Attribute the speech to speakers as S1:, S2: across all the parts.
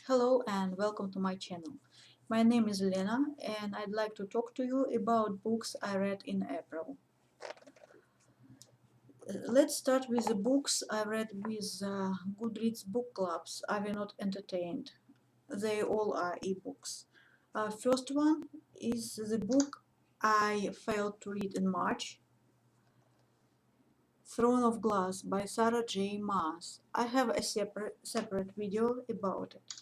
S1: Hello and welcome to my channel. My name is Lena and I'd like to talk to you about books I read in April. Let's start with the books I read with Goodreads book clubs. I were not entertained. They all are ebooks. First one is the book I failed to read in March, Throne of Glass by Sarah J. Maas. I have a separate video about it.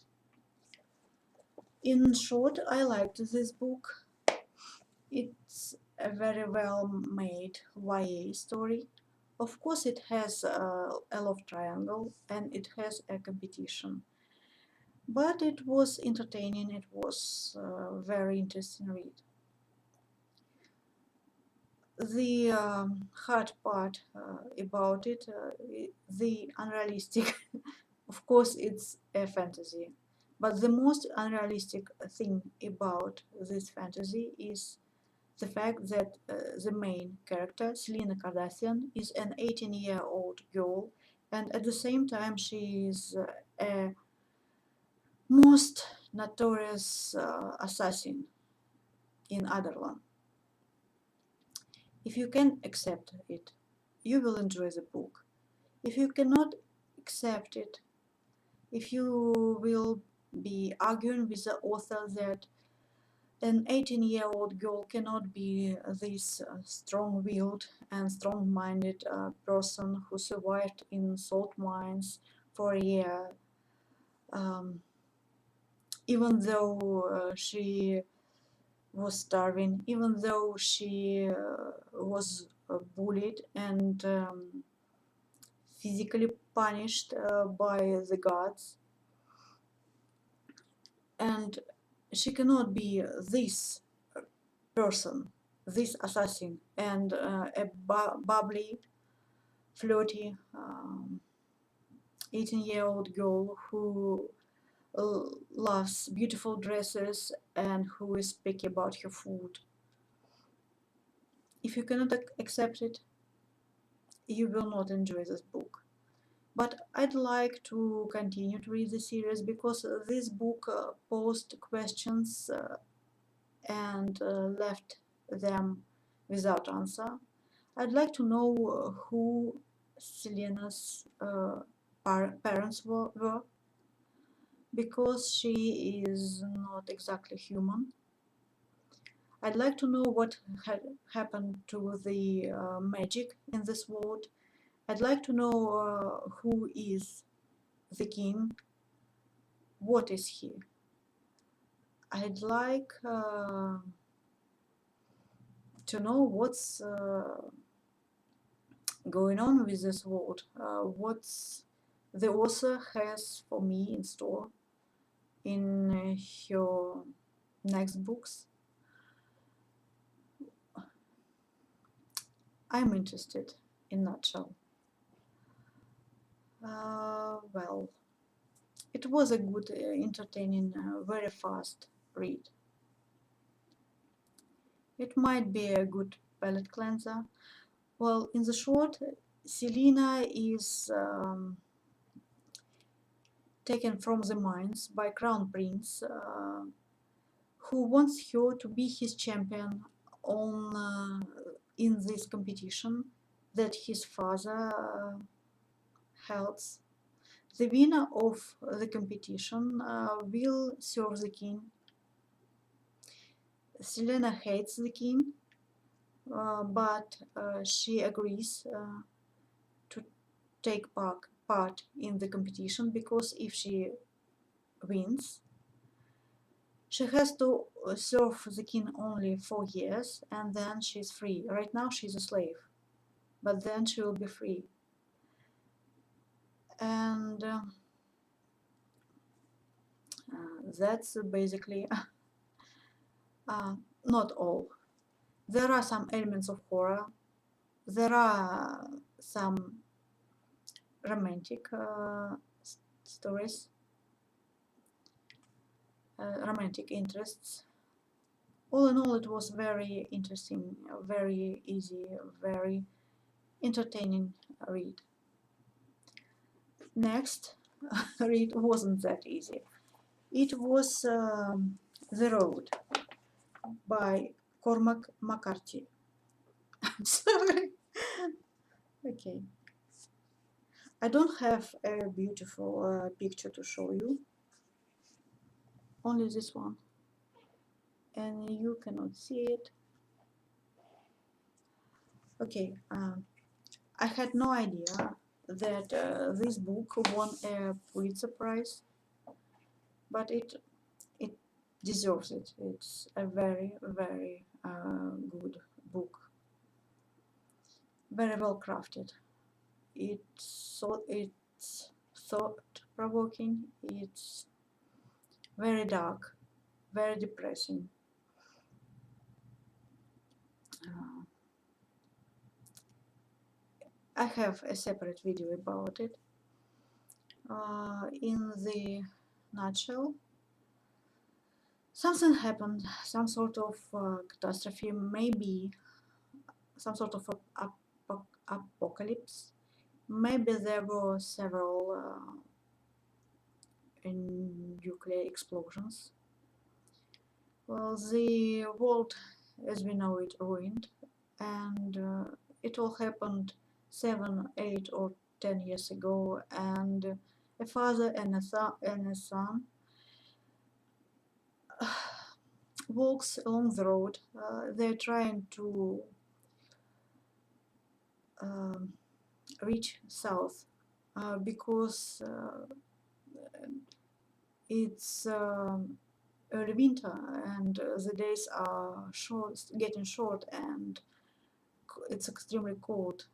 S1: In short, I liked this book. It's a very well made YA story. Of course, it has a love triangle and it has a competition. But it was entertaining, it was a very interesting read. The hard part about it, the unrealistic, of course, it's a fantasy. But the most unrealistic thing about this fantasy is the fact that the main character, Selena Kardashian, is an 18-year-old girl, and at the same time she is a most notorious assassin in Ireland. If you can accept it, you will enjoy the book. If you cannot accept it, if you will be arguing with the author that an 18-year-old girl cannot be this strong-willed and strong-minded person who survived in salt mines for a year, even though she was starving, even though she was bullied and physically punished by the gods. And she cannot be this person, this assassin, and a bubbly, flirty 18-year-old girl who loves beautiful dresses and who is picky about her food. If you cannot accept it, you will not enjoy this book. But I'd like to continue to read the series because this book posed questions and left them without answer. I'd like to know who Selena's parents were, because she is not exactly human. I'd like to know what had happened to the magic in this world. I'd like to know who is the king, what is he. I'd like to know what's going on with this world, what's the author has for me in store in her next books. I'm interested, in a nutshell. Well, it was a good, entertaining, very fast read. It might be a good palate cleanser. Well, in the short, Selena is taken from the mines by Crown Prince, who wants her to be his champion on in this competition that his father holds. The winner of the competition will serve the king. Selena hates the king, but she agrees to take part in the competition because if she wins, she has to serve the king only 4 years and then she's free. Right now she's a slave, but then she will be free. And that's basically not all. There are some elements of horror. There are some romantic stories, romantic interests. All in all, it was very interesting, very easy, very entertaining read. Next read wasn't that easy. It was The Road by Cormac McCarthy. I'm sorry. Okay. I don't have a beautiful picture to show you, only this one, and you cannot see it. Okay, I had no idea that this book won a Pulitzer Prize, but it deserves it. It's a very, very good book, very well crafted. It's thought-provoking. It's very dark, very depressing. Uh, I have a separate video about it. In the nutshell, something happened, some sort of catastrophe, maybe some sort of apocalypse. Maybe there were several nuclear explosions. Well, the world as we know it ruined, and it all happened 7, 8, or 10 years ago, and a father and a son walks along the road. They're trying to reach south because it's early winter and the days are getting short, and it's extremely cold,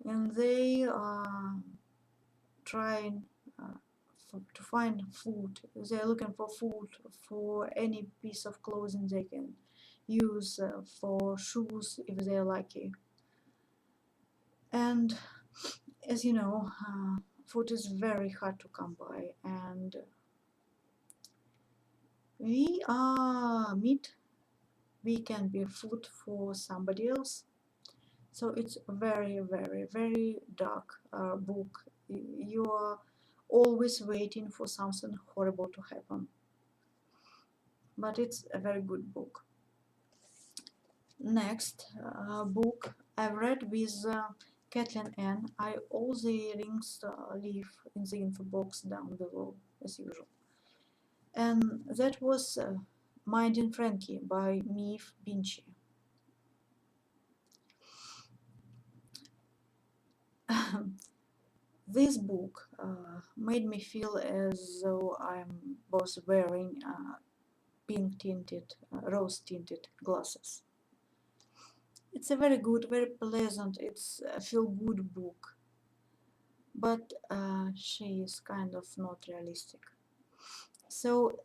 S1: and they are trying to find food. They're looking for food, for any piece of clothing they can use, for shoes if they're lucky. And as you know, food is very hard to come by, and we are meat. We can be food for somebody else. So it's a very, very, very dark book. You are always waiting for something horrible to happen. But it's a very good book. Next book I've read with Kathleen Ann. All the links leave in the info box down below, as usual. And that was Minding Frankie by Maeve Binchy. This book made me feel as though I'm both wearing pink tinted, rose tinted glasses. It's a very good, very pleasant, it's a feel good book, but she is kind of not realistic. So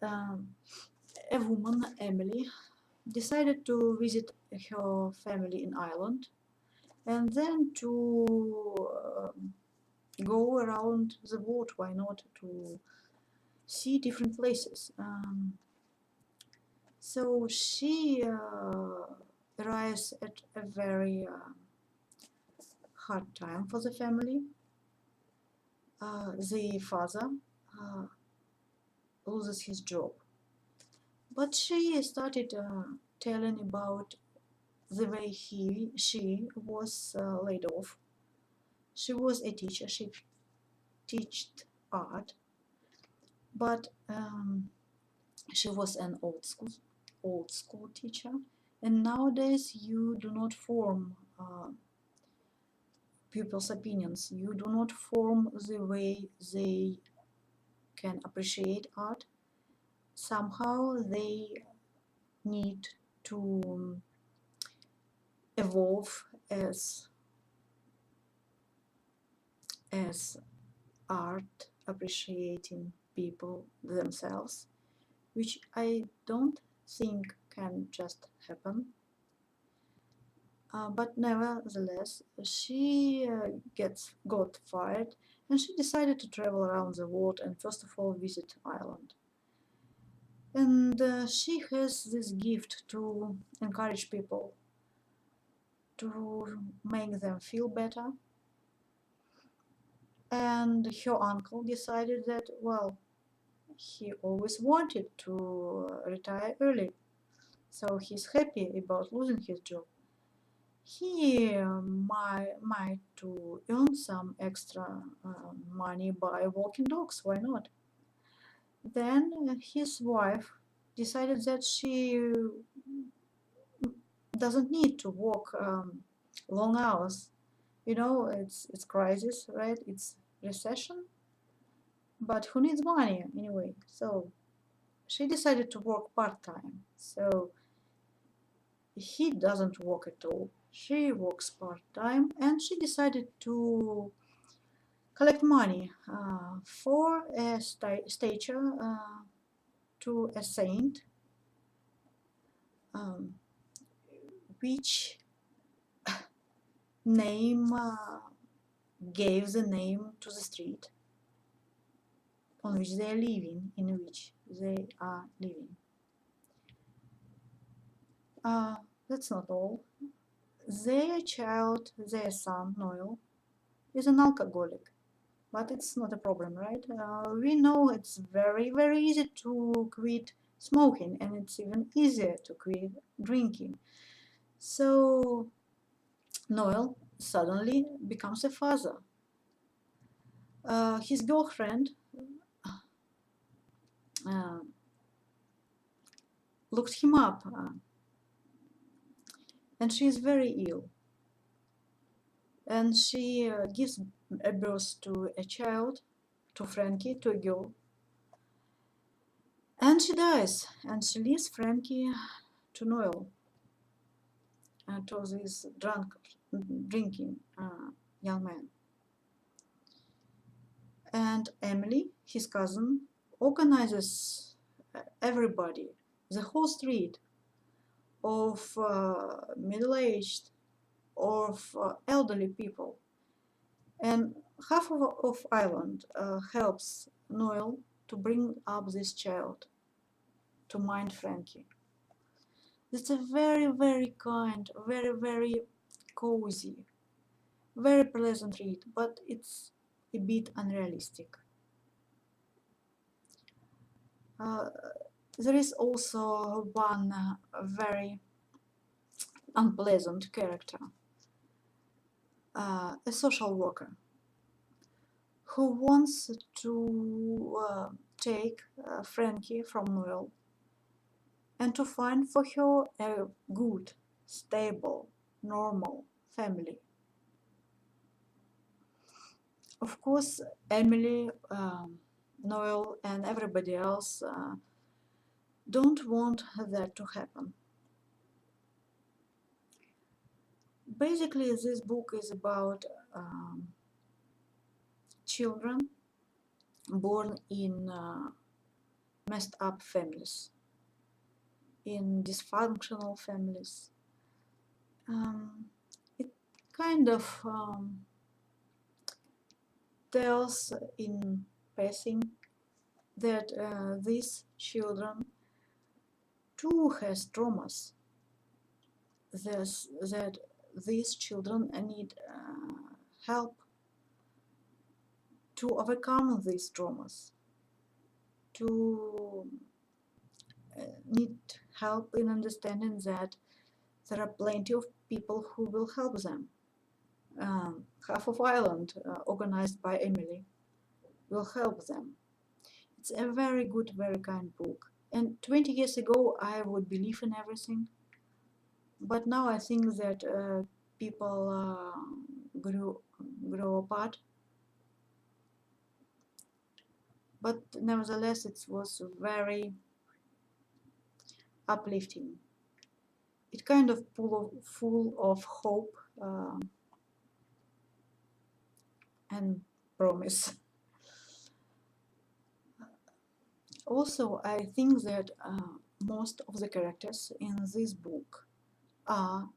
S1: a woman, Emily, decided to visit her family in Ireland and then to go around the world. Why not, to see different places? So she arrives at a very hard time for the family. The father loses his job, but she started telling about the way she was laid off. She was a teacher. She taught art, but she was an old school teacher, and nowadays you do not form pupils' opinions. You do not form the way they can appreciate art. Somehow they need to evolve as art appreciating people themselves, which I don't think can just happen. But nevertheless, she got fired, and she decided to travel around the world and first of all visit Ireland. And she has this gift to encourage people, to make them feel better. And her uncle decided that, well, he always wanted to retire early, so he's happy about losing his job. He might to earn some extra money by walking dogs, why not? Then his wife decided that she doesn't need to work long hours. You know, it's crisis, right? It's recession, but who needs money anyway? So she decided to work part-time. So he doesn't work at all. She works part-time, and she decided to collect money for a statue to a saint, um, which name gave the name to the street on which they are living, in which they are living. That's not all. Their child, their son, Noel, is an alcoholic. But it's not a problem, right? We know it's very, very easy to quit smoking, and it's even easier to quit drinking. So Noel suddenly becomes a father. His girlfriend uh, looked him up, and she is very ill. And she gives a birth to a child, to Frankie, to a girl. And she dies, and she leaves Frankie to Noel, to this drinking young man. And Emily, his cousin, organizes everybody, the whole street of middle-aged, of elderly people. And half of Ireland helps Noel to bring up this child, to mind Frankie. It's a very, very kind, very, very cozy, very pleasant read, but it's a bit unrealistic. There is also one very unpleasant character, a social worker, who wants to take Frankie from Noel and to find for her a good, stable, normal family. Of course, Emily, Noel, and everybody else don't want that to happen. Basically, this book is about children born in messed up families, in dysfunctional families. It kind of tells in passing that these children too has traumas, that these children need help to overcome these traumas, to need help in understanding that there are plenty of people who will help them. Half of Ireland, organized by Emily, will help them. It's a very good, very kind book. And 20 years ago, I would believe in everything. But now I think that people grow apart. But nevertheless, it was very uplifting. It kind of full of hope and promise. Also, I think that most of the characters in this book are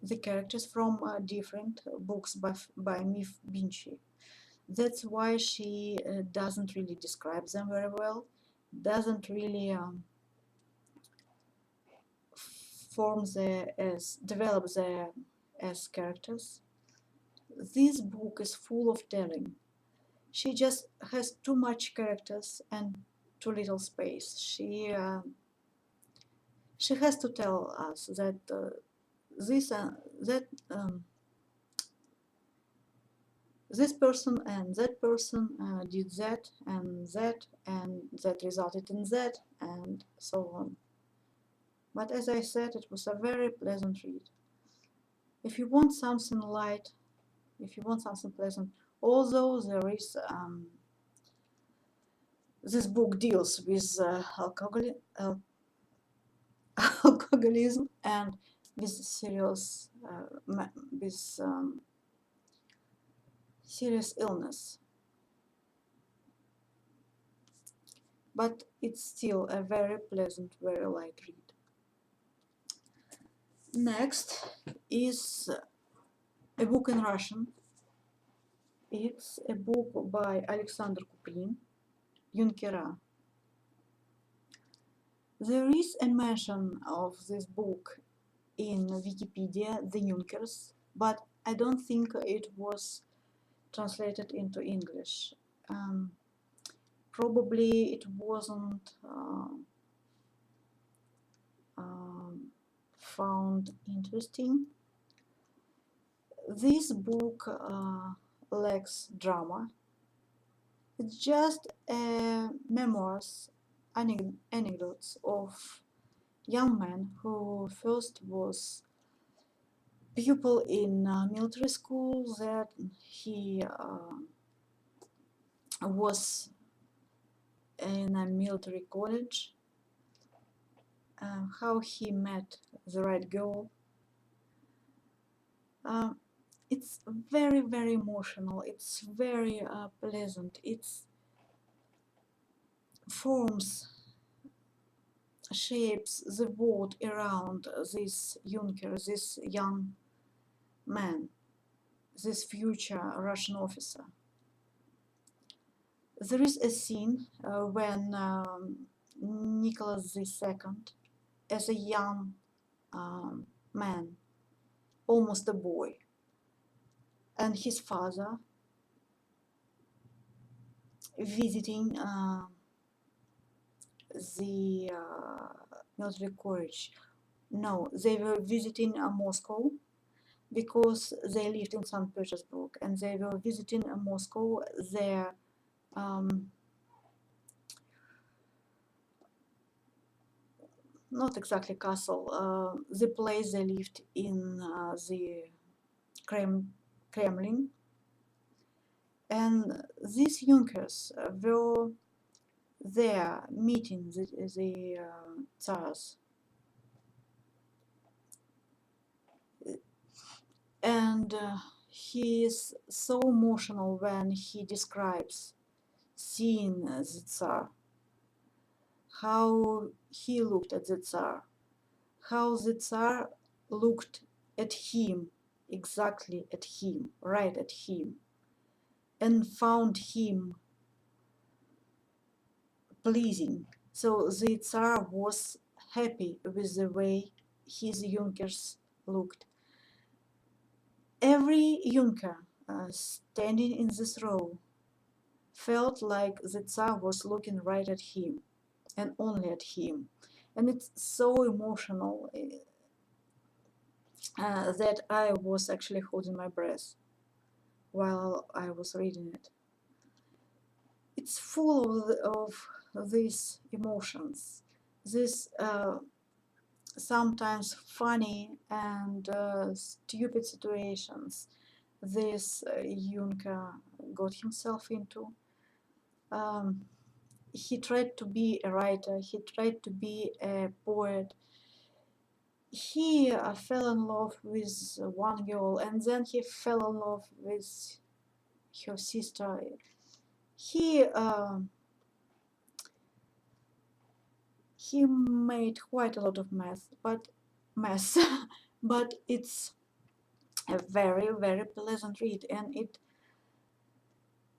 S1: the characters from different books by Maeve Binchy. That's why she doesn't really describe them very well, doesn't really develop them as characters. This book is full of telling. she just has too much characters and too little space. She has to tell us that this that this person and that person did that, and that resulted in that, and so on. But as I said, it was a very pleasant read. If you want something light, if you want something pleasant, although there is this book deals with alcoholism and with serious serious illness, but it's still a very pleasant, very light read. Next is a book in Russian. It's a book by Aleksandr Kuprin, Юнкера. There is a mention of this book in Wikipedia, the Junkers, but I don't think it was translated into English. Probably it wasn't found interesting. This book lacks drama. It's just memoirs, anecdotes of young man who first was pupil in military school, that he was in a military college, how he met the right girl. It's very, very emotional. It's very pleasant. It forms, shapes the world around this Junker, this young man, this future Russian officer. There is a scene when Nicholas II, as a young man, almost a boy, and his father visiting the military college. No, they were visiting Moscow because they lived in St. Petersburg, and they were visiting Moscow, their not exactly castle, the place they lived in, the Kremlin. And these Junkers were there meeting the Tsars. And he is so emotional when he describes seeing the Tsar, how he looked at the Tsar, how the Tsar looked at him, exactly at him, right at him, and found him pleasing. So the Tsar was happy with the way his Junkers looked. Every Junker standing in this row felt like the Tsar was looking right at him and only at him. And it's so emotional that I was actually holding my breath while I was reading it. It's full of these emotions, these sometimes funny and stupid situations this Juncker got himself into. He tried to be a writer, he tried to be a poet. He fell in love with one girl, and then he fell in love with her sister. He made quite a lot of mess, but it's a very, very pleasant read, and it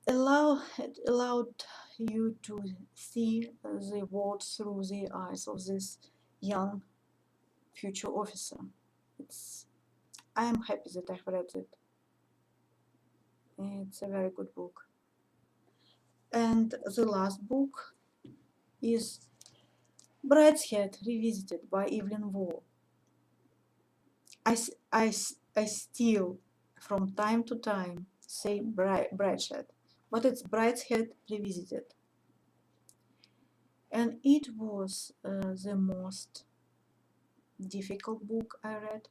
S1: allowed you to see the world through the eyes of this young future officer. I am happy that I've read it. It's a very good book. And the last book is Brideshead Revisited by Evelyn Waugh. I still, from time to time, say Brideshead, but it's Brideshead Revisited. And it was the most difficult book I read.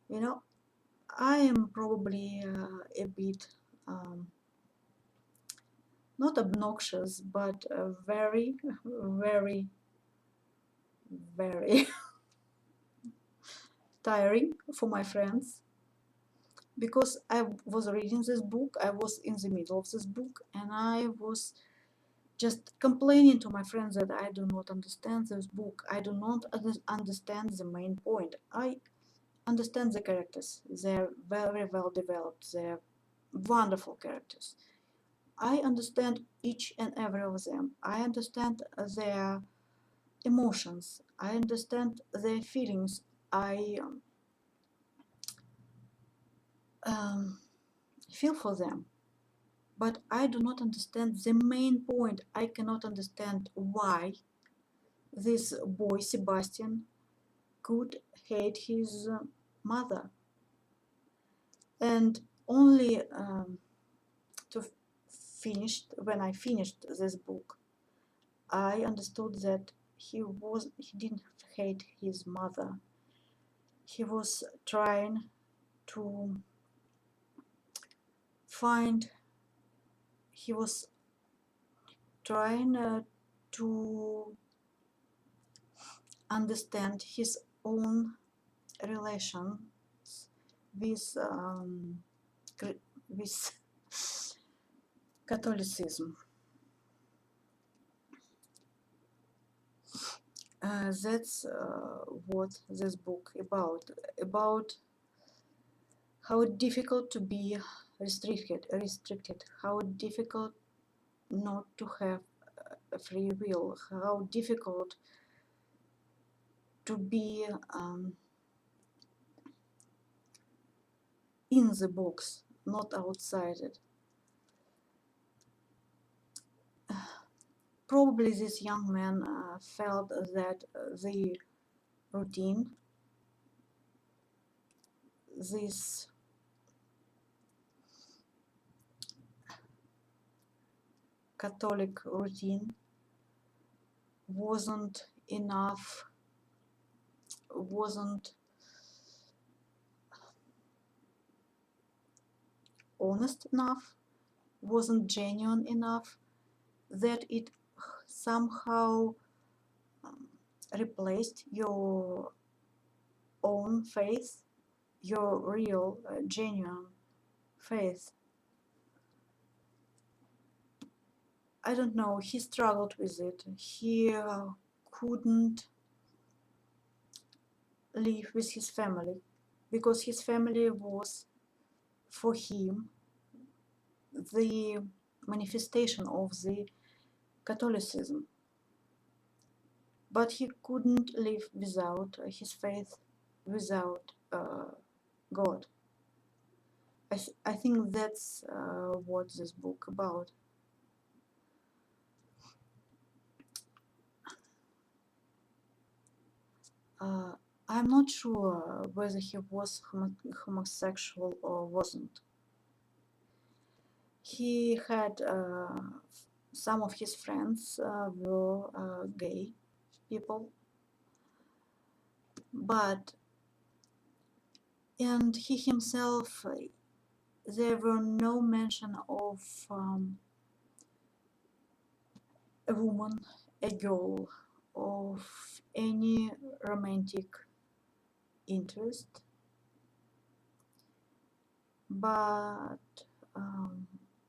S1: You know, I am probably a bit not obnoxious, but very, very, very tiring for my friends, because I was reading this book, I was in the middle of this book, and I was just complaining to my friends that I do not understand this book. I do not understand the main point. I understand the characters. They're very well developed. They're wonderful characters. I understand each and every of them. I understand their emotions. I understand their feelings. I feel for them. But I do not understand the main point. I cannot understand why this boy, Sebastian, could hate his mother. And only when I finished this book, I understood that he didn't hate his mother. He was trying to find, he was trying to understand his own relations with with Catholicism. That's what this book about how difficult to be restricted, how difficult not to have a free will, how difficult to be in the box, not outside it. Probably this young man felt that the routine, this Catholic routine wasn't enough, wasn't honest enough, wasn't genuine enough, that it somehow replaced your own faith, your real, genuine faith. I don't know, he struggled with it. He couldn't live with his family, because his family was, for him, the manifestation of the Catholicism. But he couldn't live without his faith, without God. I think that's what this book about. I'm not sure whether he was homosexual or wasn't. He had some of his friends were gay people, and he himself, there were no mention of a woman, a girl, of any romantic interest, but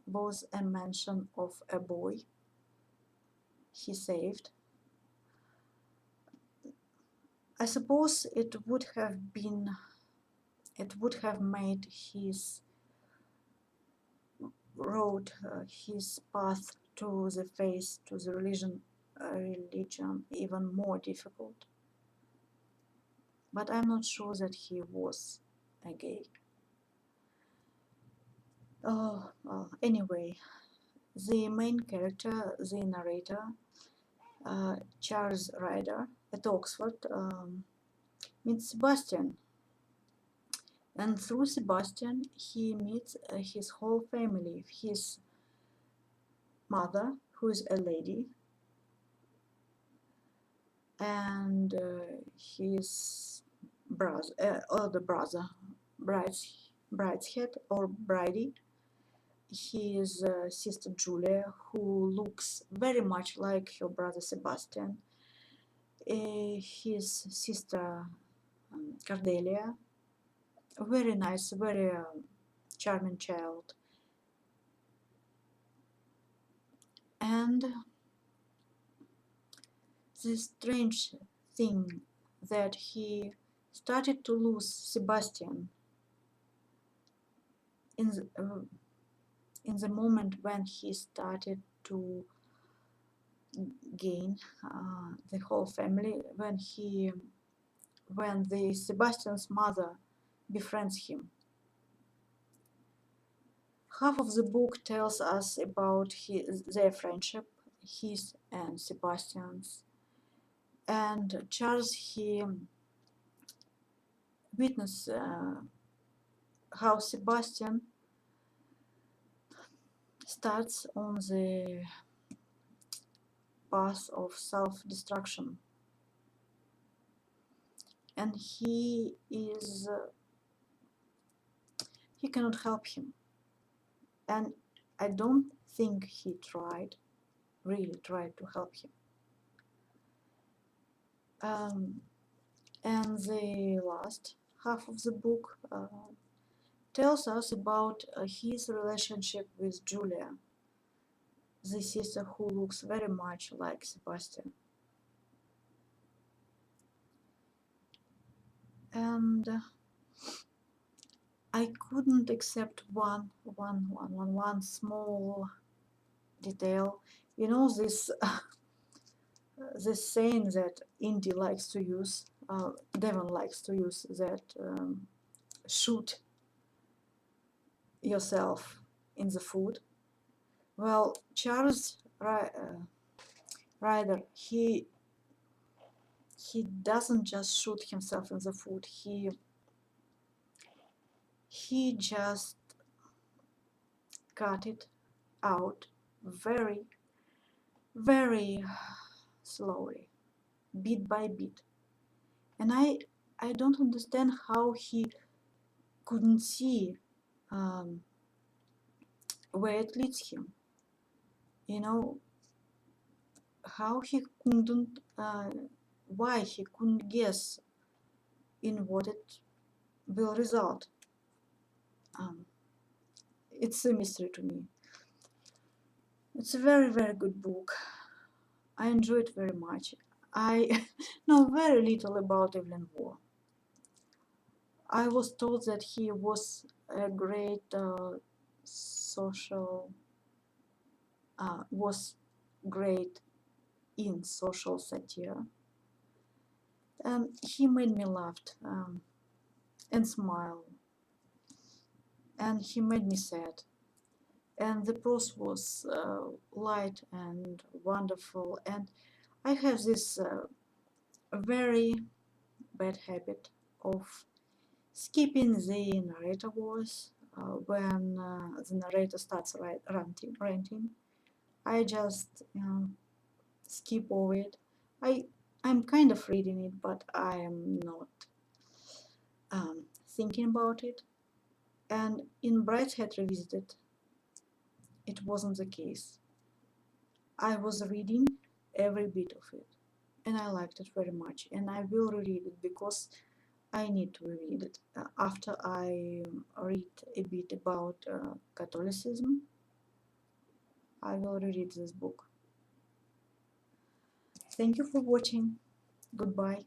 S1: was a mention of a boy he saved. I suppose it would have made his road, his path to the faith, to the religion even more difficult. But I'm not sure that he was a gay. Oh, well, anyway, The main character, the narrator, Charles Ryder at Oxford, meets Sebastian, and through Sebastian he meets his whole family, his mother, who is a lady, and his older brother, Brideshead or Bridie, his sister Julia, who looks very much like her brother Sebastian, his sister Cordelia, a very nice, very charming child, and the strange thing that he started to lose Sebastian in the moment when he started to gain the whole family, when the Sebastian's mother befriends him. Half of the book tells us about their friendship, his and Sebastian's, and Charles, he witnessed how Sebastian starts on the path of self-destruction, and he cannot help him, and I don't think he really tried to help him. And the last half of the book tells us about his relationship with Julia, the sister who looks very much like Sebastian. And I couldn't accept one small detail. You know, this this saying that Indy likes to use, Devon likes to use, that shoot yourself in the foot. Well, Charles Ryder, he doesn't just shoot himself in the foot. He just cut it out very, very slowly, bit by bit. And I don't understand how he couldn't see where it leads him. You know, how he couldn't, why he couldn't guess in what it will result. It's a mystery to me. It's a very, very good book. I enjoy it very much. I know very little about Evelyn Waugh. I was told that he was a great was great in social satire, and he made me laugh and smile, and he made me sad, and the prose was light and wonderful, and I have this very bad habit of skipping the narrator voice when the narrator starts ranting. I just skip over it. I'm kind of reading it, but I am not thinking about it. And in Brideshead Revisited, it wasn't the case. I was reading every bit of it, and I liked it very much, and I will reread it because I need to reread it after I read a bit about Catholicism. I will reread this book. Thank you for watching. Goodbye.